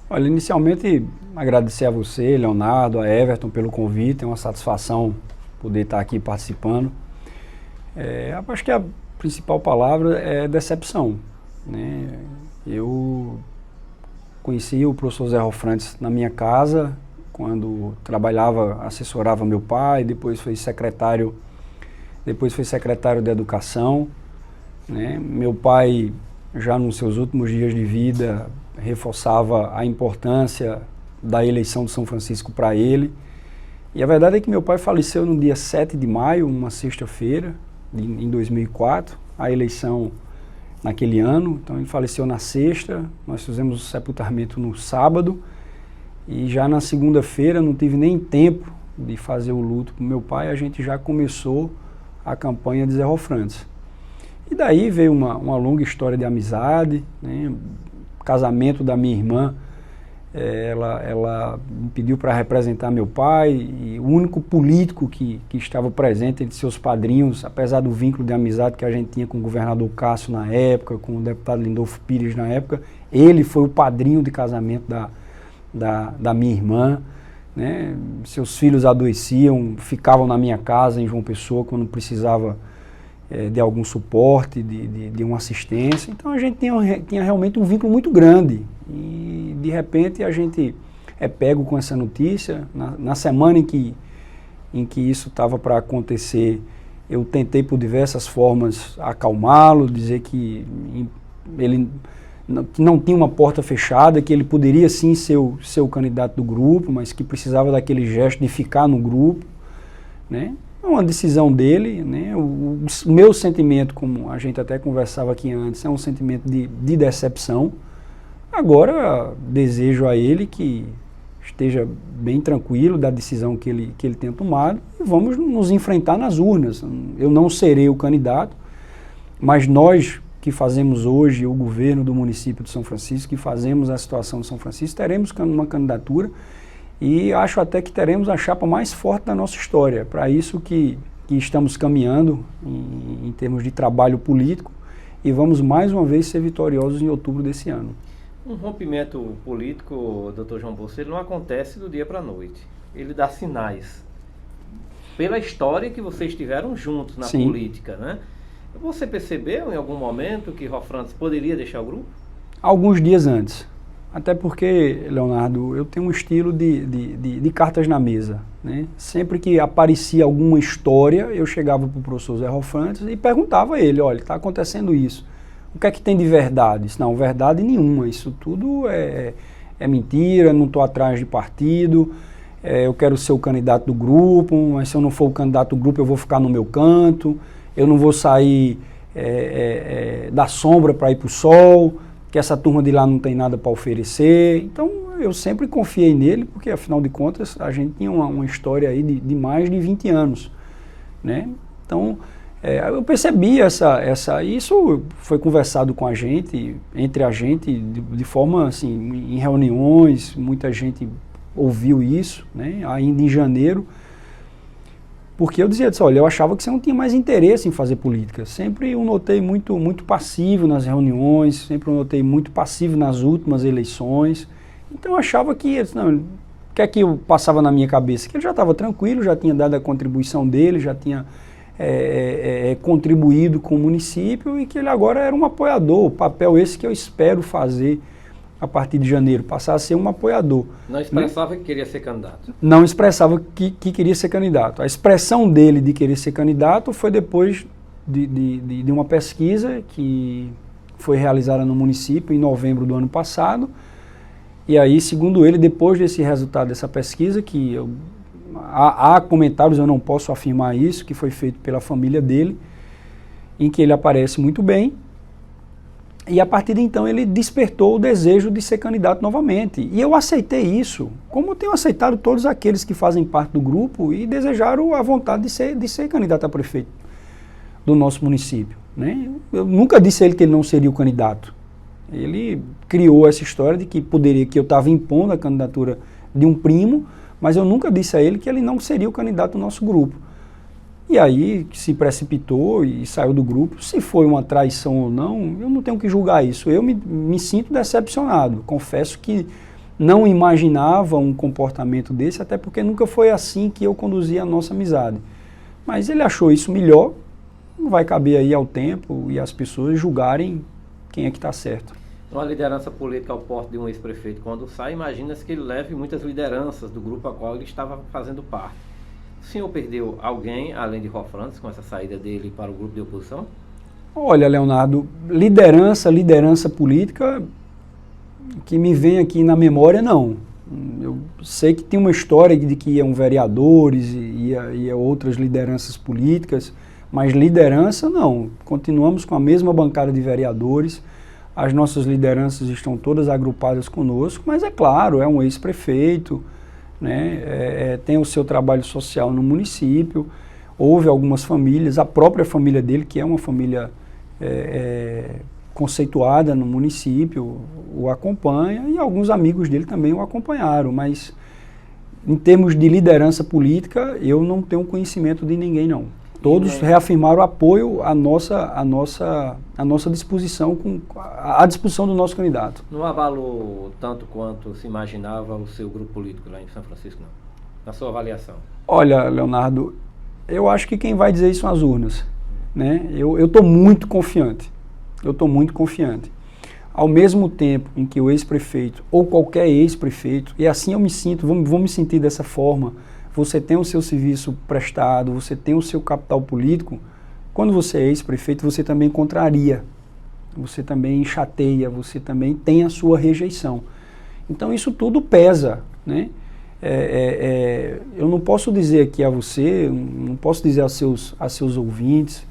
Olha, inicialmente agradecer a você, Leonardo, a Everton pelo convite, é uma satisfação poder estar aqui participando. Acho que a principal palavra é decepção, né? Eu conheci o professor Zé Rofrantes na minha casa, quando trabalhava, assessorava meu pai, depois foi secretário de Educação, né? Meu pai, já nos seus últimos dias de vida, reforçava a importância da eleição de São Francisco para ele. E a verdade é que meu pai faleceu no dia 7 de maio, uma sexta-feira, em 2004, a eleição naquele ano. Então ele faleceu na sexta, nós fizemos o sepultamento no sábado, e já na segunda-feira não tive nem tempo de fazer o luto para o meu pai, a gente já começou a campanha de Zé Rofrantes. E daí veio uma longa história de amizade, né? Casamento da minha irmã, ela me pediu para representar meu pai, e o único político que estava presente entre seus padrinhos, apesar do vínculo de amizade que a gente tinha com o governador Cássio na época, com o deputado Lindolfo Pires na época, ele foi o padrinho de casamento da minha irmã, né? Seus filhos adoeciam, ficavam na minha casa em João Pessoa quando precisava de algum suporte, de uma assistência. Então a gente tinha realmente um vínculo muito grande, e de repente a gente é pego com essa notícia. Na semana em que isso estava para acontecer, eu tentei por diversas formas acalmá-lo, dizer que ele não tinha uma porta fechada, que ele poderia sim ser o candidato do grupo, mas que precisava daquele gesto de ficar no grupo, né? É uma decisão dele, né? O meu sentimento, como a gente até conversava aqui antes, é um sentimento de decepção. Agora, desejo a ele que esteja bem tranquilo da decisão que ele tenha tomado, e vamos nos enfrentar nas urnas. Eu não serei o candidato, mas nós que fazemos hoje o governo do município de São Francisco, que fazemos a situação de São Francisco, teremos uma candidatura, e acho até que teremos a chapa mais forte da nossa história. Para isso que estamos caminhando em termos de trabalho político, e vamos mais uma vez ser vitoriosos em outubro desse ano. Um rompimento político, doutor João Bolso, ele não acontece do dia para a noite. Ele dá sinais. Pela história que vocês tiveram juntos na Sim. política, né? Você percebeu em algum momento que Rofrantes poderia deixar o grupo? Alguns dias antes. Até porque, Leonardo, eu tenho um estilo de cartas na mesa, né? Sempre que aparecia alguma história, eu chegava para o professor Zé Rofrantes e perguntava a ele: olha, está acontecendo isso, o que é que tem de verdade? Não, verdade nenhuma, isso tudo é mentira, não estou atrás de partido, eu quero ser o candidato do grupo, mas se eu não for o candidato do grupo eu vou ficar no meu canto, eu não vou sair da sombra para ir para o sol, que essa turma de lá não tem nada para oferecer. Então eu sempre confiei nele, porque afinal de contas a gente tinha uma história aí de mais de 20 anos, né? Então eu percebi isso foi conversado com a gente, entre a gente, de forma assim, em reuniões, muita gente ouviu isso, né? Ainda em janeiro, porque eu disse, olha, eu achava que você não tinha mais interesse em fazer política. Sempre eu notei muito passivo nas reuniões, sempre eu notei muito passivo nas últimas eleições. Então eu achava que, não, o que é que eu passava na minha cabeça? Que ele já estava tranquilo, já tinha dado a contribuição dele, já tinha contribuído com o município, e que ele agora era um apoiador. O papel esse que eu espero fazer a partir de janeiro, passar a ser um apoiador. Não expressava que queria ser candidato? Não expressava que queria ser candidato. A expressão dele de querer ser candidato foi depois de uma pesquisa que foi realizada no município em novembro do ano passado. E aí, segundo ele, depois desse resultado dessa pesquisa, que há comentários, eu não posso afirmar isso, que foi feito pela família dele, em que ele aparece muito bem. E a partir de então ele despertou o desejo de ser candidato novamente. E eu aceitei isso, como eu tenho aceitado todos aqueles que fazem parte do grupo e desejaram a vontade de ser candidato a prefeito do nosso município, né? Eu nunca disse a ele que ele não seria o candidato. Ele criou essa história de que eu estava impondo a candidatura de um primo, mas eu nunca disse a ele que ele não seria o candidato do nosso grupo. E aí se precipitou e saiu do grupo. Se foi uma traição ou não, eu não tenho que julgar isso. Eu me sinto decepcionado. Confesso que não imaginava um comportamento desse, até porque nunca foi assim que eu conduzia a nossa amizade. Mas ele achou isso melhor, vai caber aí ao tempo e às pessoas julgarem quem é que está certo. Uma liderança política ao porte de um ex-prefeito, quando sai, imagina-se que ele leve muitas lideranças do grupo a qual ele estava fazendo parte. O senhor perdeu alguém, além de Rofrantes, com essa saída dele para o grupo de oposição? Olha, Leonardo, liderança política, que me vem aqui na memória, não. Eu sei que tem uma história de que iam vereadores e outras lideranças políticas, mas liderança não. Continuamos com a mesma bancada de vereadores, as nossas lideranças estão todas agrupadas conosco, mas é claro, é um ex-prefeito, né, tem o seu trabalho social no município, houve algumas famílias, a própria família dele, que é uma família conceituada no município, o acompanha, e alguns amigos dele também o acompanharam, mas em termos de liderança política, eu não tenho conhecimento de ninguém, não. Todos reafirmaram o apoio à nossa disposição, à disposição do nosso candidato. Não avalou tanto quanto se imaginava o seu grupo político lá em São Francisco, não? Na sua avaliação? Olha, Leonardo, eu acho que quem vai dizer isso são as urnas, né? Eu estou muito confiante. Ao mesmo tempo em que o ex-prefeito, ou qualquer ex-prefeito, e assim eu me sinto, vou me sentir dessa forma, você tem o seu serviço prestado, você tem o seu capital político, quando você é ex-prefeito, você também contraria, você também chateia, você também tem a sua rejeição. Então isso tudo pesa, né? Eu não posso dizer aqui a você, não posso dizer a seus ouvintes,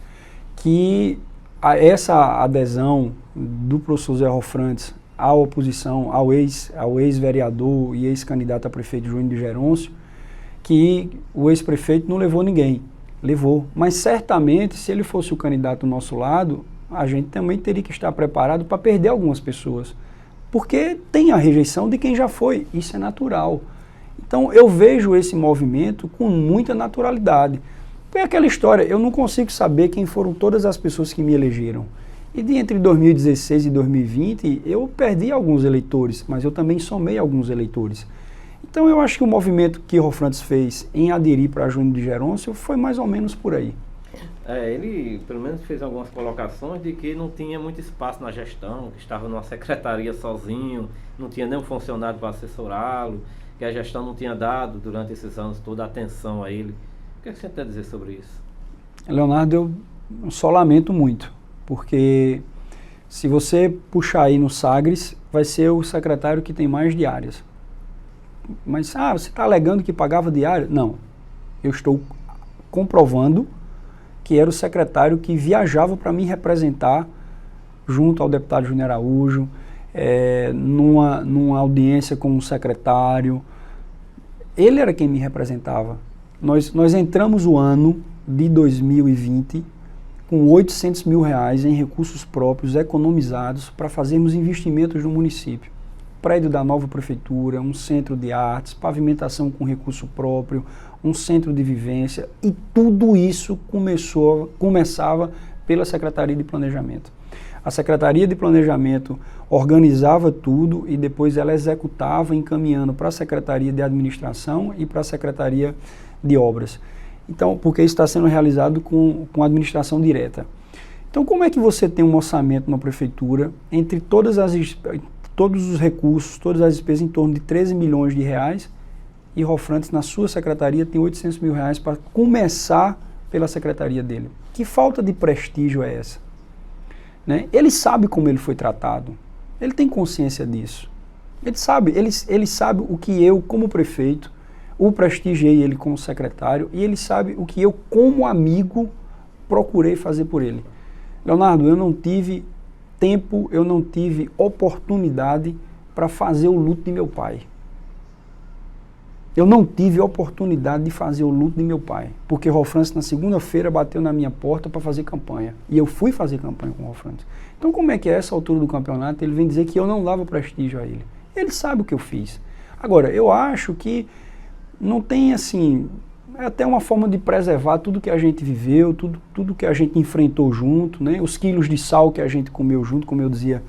que essa adesão do professor Zé Rofrantes à oposição, ao ex-vereador e ex-candidato a prefeito Júnior de Gerôncio, que o ex-prefeito não levou ninguém. Levou. Mas certamente, se ele fosse o candidato do nosso lado, a gente também teria que estar preparado para perder algumas pessoas. Porque tem a rejeição de quem já foi. Isso é natural. Então, eu vejo esse movimento com muita naturalidade. É aquela história, eu não consigo saber quem foram todas as pessoas que me elegeram. E entre 2016 e 2020, eu perdi alguns eleitores, mas eu também somei alguns eleitores. Então eu acho que o movimento que Rofrantes fez em aderir para Júnior de Gerôncio foi mais ou menos por aí. Ele pelo menos fez algumas colocações de que não tinha muito espaço na gestão, que estava numa secretaria sozinho, não tinha nenhum funcionário para assessorá-lo, que a gestão não tinha dado durante esses anos toda a atenção a ele. O que você tem a dizer sobre isso? Leonardo, eu só lamento muito, porque se você puxar aí no Sagres, vai ser o secretário que tem mais diárias. Mas, você está alegando que pagava diária? Não. Eu estou comprovando que era o secretário que viajava para me representar junto ao deputado Júnior Araújo, numa audiência com o secretário. Ele era quem me representava. Nós entramos o ano de 2020 com R$800 mil em recursos próprios economizados para fazermos investimentos no município. Prédio da nova prefeitura, um centro de artes, pavimentação com recurso próprio, um centro de vivência, e tudo isso começava pela Secretaria de Planejamento. A Secretaria de Planejamento organizava tudo e depois ela executava, encaminhando para a Secretaria de Administração e para a Secretaria de Obras. Então, porque isso está sendo realizado com administração direta. Então, como é que você tem um orçamento na prefeitura entre todos os recursos, todas as despesas em torno de R$13 milhões, e Rofrantes na sua secretaria tem R$800 mil para começar pela secretaria dele? Que falta de prestígio é essa? Né? Ele sabe como ele foi tratado, ele tem consciência disso, ele sabe o que eu, como prefeito, o prestigiei ele como secretário, e ele sabe o que eu, como amigo, procurei fazer por ele. Leonardo, eu não tive tempo, eu não tive oportunidade para fazer o luto de meu pai. Eu não tive oportunidade de fazer o luto de meu pai, porque Rofrantes na segunda-feira bateu na minha porta para fazer campanha, e eu fui fazer campanha com o Rofrantes. Então como é que a essa altura do campeonato ele vem dizer que eu não dava prestígio a ele? Ele sabe o que eu fiz. Agora, eu acho que não tem assim, é até uma forma de preservar tudo que a gente viveu, tudo que a gente enfrentou junto, né? Os quilos de sal que a gente comeu junto, como eu dizia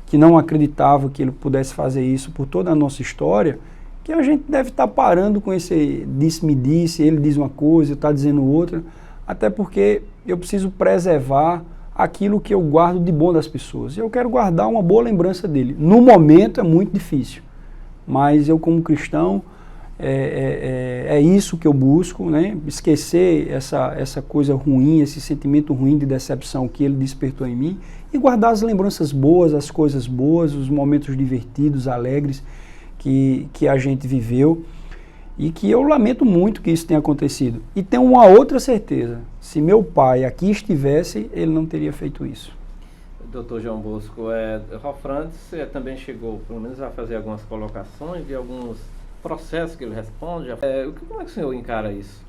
que não acreditava que ele pudesse fazer isso por toda a nossa história, que a gente deve estar parando com esse disse-me-disse, ele diz uma coisa, está dizendo outra, até porque eu preciso preservar aquilo que eu guardo de bom das pessoas. Eu quero guardar uma boa lembrança dele. No momento é muito difícil, mas eu como cristão, é isso que eu busco, né? Esquecer essa coisa ruim, esse sentimento ruim de decepção que ele despertou em mim e guardar as lembranças boas, as coisas boas, os momentos divertidos, alegres que a gente viveu e que eu lamento muito que isso tenha acontecido. E tenho uma outra certeza, se meu pai aqui estivesse, ele não teria feito isso. Doutor João Bosco, Rofrandes também chegou, pelo menos, a fazer algumas colocações de alguns processos que ele responde. Como é que o senhor encara isso?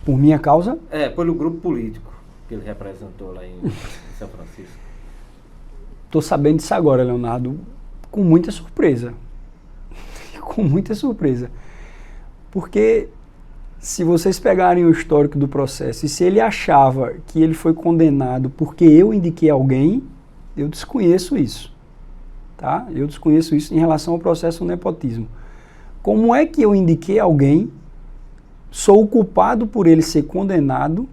Por minha causa? Pelo grupo político que ele representou lá em São Francisco. Estou sabendo disso agora, Leonardo, com muita surpresa. Com muita surpresa. Porque se vocês pegarem o histórico do processo e se ele achava que ele foi condenado porque eu indiquei alguém, eu desconheço isso. Tá? Eu desconheço isso em relação ao processo do nepotismo. Como é que eu indiquei alguém, sou o culpado por ele ser condenado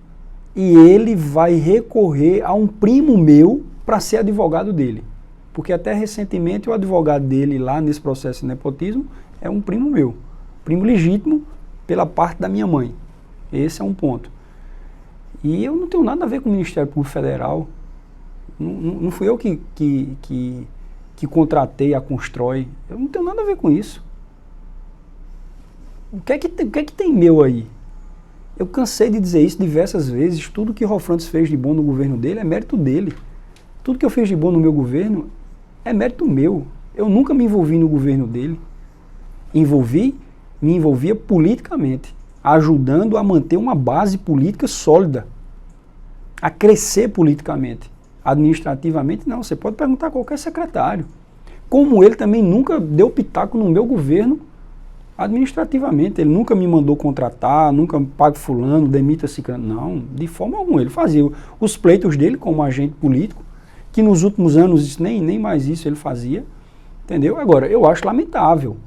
e ele vai recorrer a um primo meu para ser advogado dele? Porque até recentemente o advogado dele lá nesse processo de nepotismo é um primo meu, primo legítimo pela parte da minha mãe. Esse é um ponto. E eu não tenho nada a ver com o Ministério Público Federal. Não fui eu que contratei a Constrói. Eu não tenho nada a ver com isso. O que é que tem meu aí? Eu cansei de dizer isso diversas vezes. Tudo que Rofrandes fez de bom no governo dele é mérito dele. Tudo que eu fiz de bom no meu governo é mérito meu. Eu nunca me envolvi no governo dele. Me envolvia politicamente, ajudando a manter uma base política sólida, a crescer politicamente. Administrativamente, não. Você pode perguntar a qualquer secretário. Como ele também nunca deu pitaco no meu governo administrativamente. Ele nunca me mandou contratar, nunca pague fulano, demita ciclano. Não, de forma alguma. Ele fazia os pleitos dele como agente político, que nos últimos anos nem mais isso ele fazia. Entendeu? Agora, eu acho lamentável.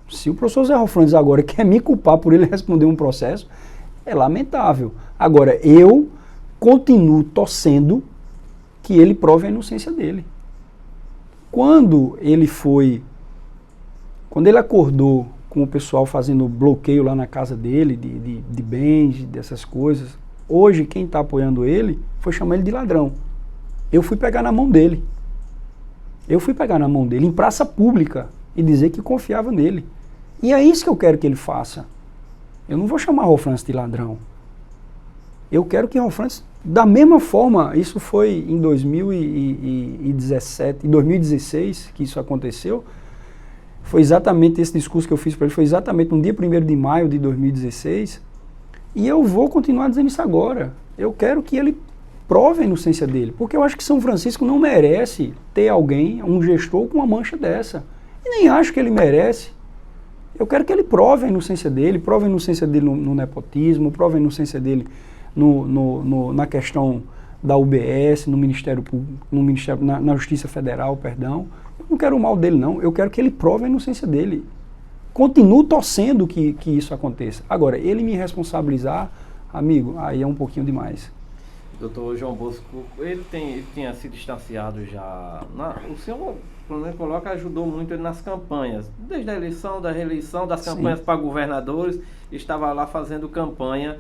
Se o professor Zé Rofrandes agora quer me culpar por ele responder um processo, é lamentável. Agora, eu continuo torcendo que ele prove a inocência dele. Quando ele acordou com o pessoal fazendo bloqueio lá na casa dele, de bens, dessas coisas, hoje quem está apoiando ele foi chamar ele de ladrão. Eu fui pegar na mão dele. Em praça pública e dizer que confiava nele. E é isso que eu quero que ele faça. Eu não vou chamar Rofrandes de ladrão. Eu quero que Rofrandes, da mesma forma, isso foi em 2017, em 2016 que isso aconteceu, foi exatamente esse discurso que eu fiz para ele, foi exatamente no dia 1º de maio de 2016, e eu vou continuar dizendo isso agora. Eu quero que ele prove a inocência dele, porque eu acho que São Francisco não merece ter alguém, um gestor com uma mancha dessa. E nem acho que ele merece. Eu quero que ele prove a inocência dele, no nepotismo, prove a inocência dele na questão da UBS, no Ministério Público, na Justiça Federal, perdão. Eu não quero o mal dele, não. Eu quero que ele prove a inocência dele. Continuo torcendo que isso aconteça. Agora, ele me responsabilizar, amigo, aí é um pouquinho demais. Doutor João Bosco, ele tinha se distanciado já. O senhor, pelo menos, ajudou muito ele nas campanhas, desde a eleição, da reeleição, das campanhas para governadores, estava lá fazendo campanha.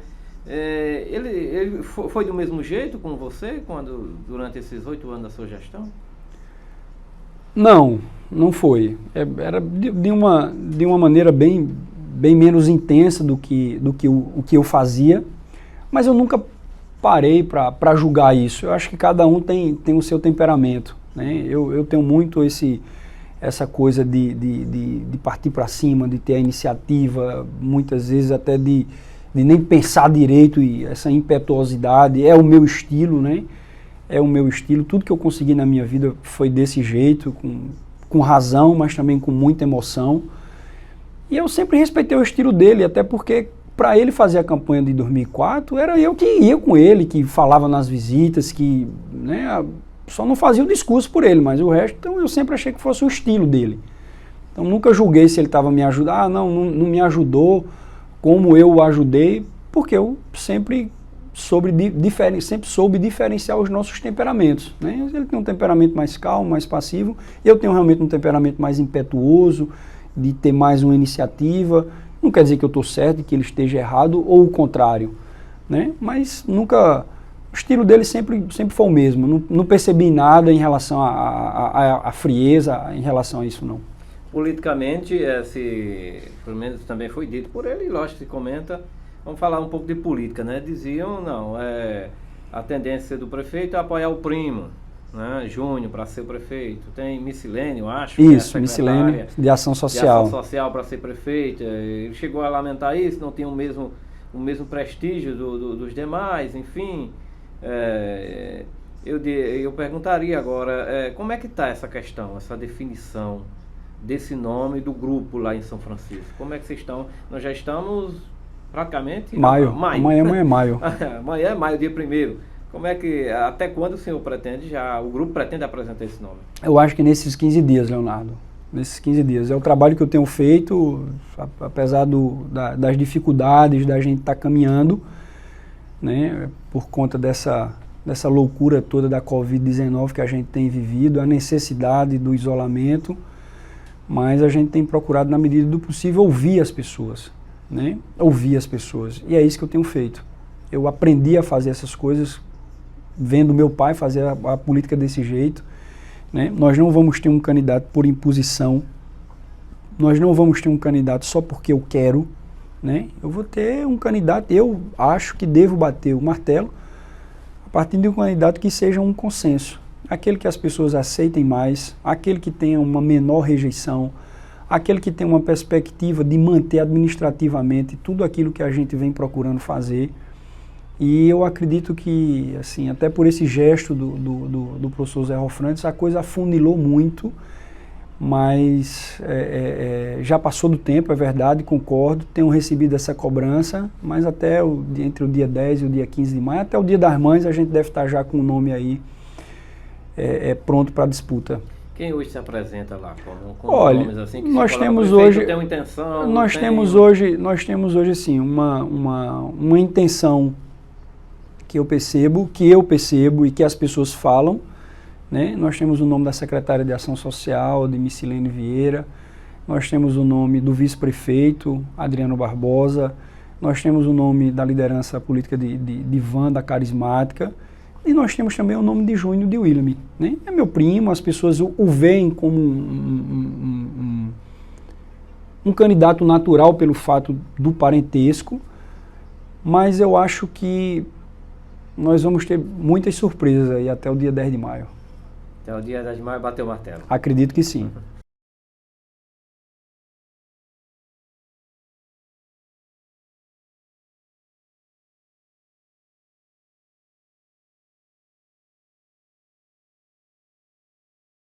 Ele foi do mesmo jeito com você durante esses 8 anos da sua gestão? Não foi. Era de uma maneira bem menos intensa do que o que eu fazia, mas eu nunca parei para julgar isso. Eu acho que cada um tem o seu temperamento, né? Eu tenho muito essa coisa de partir para cima, de ter a iniciativa, muitas vezes até de nem pensar direito, e essa impetuosidade é o meu estilo, né? É o meu estilo. Tudo que eu consegui na minha vida foi desse jeito, com razão, mas também com muita emoção. E eu sempre respeitei o estilo dele, até porque para ele fazer a campanha de 2004, era eu que ia com ele, que falava nas visitas, que, né, só não fazia o discurso por ele, mas o resto, então, eu sempre achei que fosse o estilo dele. Então nunca julguei se ele estava me ajudando, não me ajudou como eu o ajudei, porque eu sempre soube diferenciar os nossos temperamentos, né? Ele tem um temperamento mais calmo, mais passivo, eu tenho realmente um temperamento mais impetuoso, de ter mais uma iniciativa. Não quer dizer que eu estou certo e que ele esteja errado, ou o contrário, né? Mas nunca... O estilo dele sempre foi o mesmo, não percebi nada em relação à frieza, em relação a isso, não. Politicamente, pelo menos também foi dito por ele, lógico que comenta, vamos falar um pouco de política, né? Diziam, a tendência do prefeito é apoiar o primo, né? Júnior para ser o prefeito. Tem Missilene, eu acho. Isso, Missilene de Ação Social. De Ação Social para ser prefeito. Ele chegou a lamentar isso, não tinha o mesmo prestígio dos demais, enfim. Eu perguntaria agora, como é que está essa questão, essa definição desse nome do grupo lá em São Francisco? Como é que vocês estão? Nós já estamos praticamente... Maio. Amanhã é maio. Amanhã é maio, dia 1º. Como é que, até quando o senhor o grupo pretende apresentar esse nome? Eu acho que nesses 15 dias, Leonardo. Nesses 15 dias. É o trabalho que eu tenho feito, apesar das dificuldades da gente estar caminhando, né, por conta dessa loucura toda da Covid-19 que a gente tem vivido, a necessidade do isolamento, mas a gente tem procurado, na medida do possível, ouvir as pessoas, né? Ouvir as pessoas. E é isso que eu tenho feito. Eu aprendi a fazer essas coisas vendo meu pai fazer a política desse jeito, né? Nós não vamos ter um candidato por imposição, nós não vamos ter um candidato só porque eu quero, né? Eu vou ter um candidato, eu acho que devo bater o martelo a partir de um candidato que seja um consenso. Aquele que as pessoas aceitem mais, aquele que tenha uma menor rejeição, aquele que tenha uma perspectiva de manter administrativamente tudo aquilo que a gente vem procurando fazer. E eu acredito que, assim, até por esse gesto do professor Zé Rofrantes, a coisa afunilou muito, mas já passou do tempo, é verdade, concordo, tenho recebido essa cobrança, mas até entre o dia 10 e o dia 15 de maio, até o dia das mães, a gente deve estar já com o nome aí pronto para a disputa. Quem hoje se apresenta lá? Olha, nomes assim, que nós temos hoje, tem uma intenção, nós temos hoje assim uma intenção que eu percebo e que as pessoas falam, né? Nós temos o nome da secretária de Ação Social, de Missilene Vieira, nós temos o nome do vice-prefeito, Adriano Barbosa, nós temos o nome da liderança política de Wanda Carismática, e nós temos também o nome de Júnior de William, né? É meu primo, as pessoas o veem como um candidato natural pelo fato do parentesco, mas eu acho que nós vamos ter muitas surpresas aí até o dia 10 de maio. Até o dia 10 de maio bater o martelo. Acredito que sim.